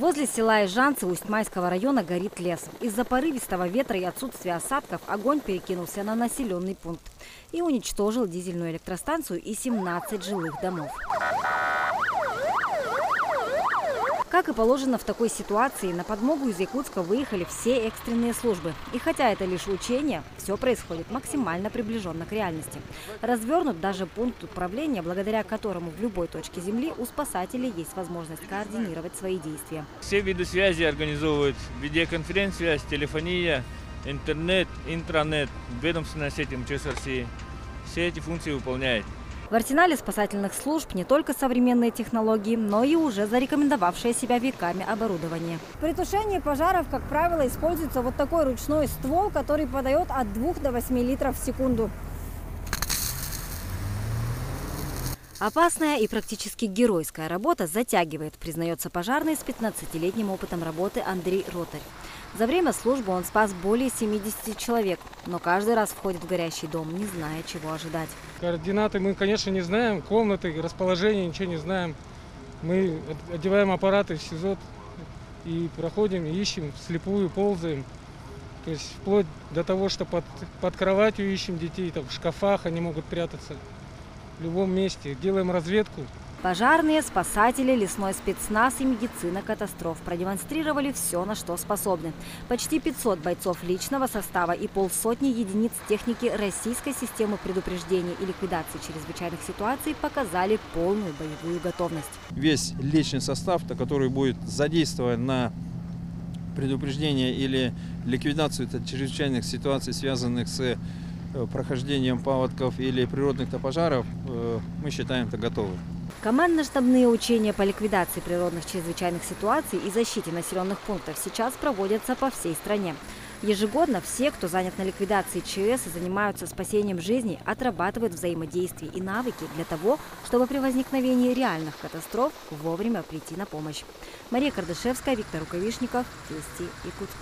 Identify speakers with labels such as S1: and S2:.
S1: Возле села Ижанцы Усть-Майского района горит лес. Из-за порывистого ветра и отсутствия осадков огонь перекинулся на населенный пункт и уничтожил дизельную электростанцию и 17 жилых домов. Как и положено в такой ситуации, на подмогу из Якутска выехали все экстренные службы. И хотя это лишь учение, все происходит максимально приближенно к реальности. Развернут даже пункт управления, благодаря которому в любой точке Земли у спасателей есть возможность координировать свои действия.
S2: Все виды связи организовывают: видеоконференция, телефония, интернет, интранет, ведомственная сеть МЧС России. Все эти функции выполняет.
S1: В арсенале спасательных служб не только современные технологии, но и уже зарекомендовавшее себя веками оборудование. При тушении пожаров, как правило, используется вот такой ручной ствол, который подает от 2 до 8 литров в секунду. Опасная и практически геройская работа затягивает, признается пожарный с 15-летним опытом работы Андрей Ротарь. За время службы он спас более 70 человек, но каждый раз входит в горящий дом, не зная, чего ожидать.
S3: Координаты мы, конечно, не знаем, комнаты, расположение, ничего не знаем. Мы одеваем аппараты в СИЗО и проходим, ищем, вслепую ползаем. То есть вплоть до того, что под кроватью ищем детей, там, в шкафах они могут прятаться. В любом месте. Делаем разведку.
S1: Пожарные, спасатели, лесной спецназ и медицина катастроф продемонстрировали все, на что способны. Почти 500 бойцов личного состава и полсотни единиц техники российской системы предупреждения и ликвидации чрезвычайных ситуаций показали полную боевую готовность.
S4: Весь личный состав, который будет задействован на предупреждение или ликвидацию чрезвычайных ситуаций, связанных с прохождением паводков или природных пожаров, мы считаем-то готовы.
S1: Командно-штабные учения по ликвидации природных чрезвычайных ситуаций и защите населенных пунктов сейчас проводятся по всей стране. Ежегодно все, кто занят на ликвидации ЧС и занимаются спасением жизней, отрабатывают взаимодействие и навыки для того, чтобы при возникновении реальных катастроф вовремя прийти на помощь. Мария Кардашевская, Виктор Рукавишников, Вести, Якутск.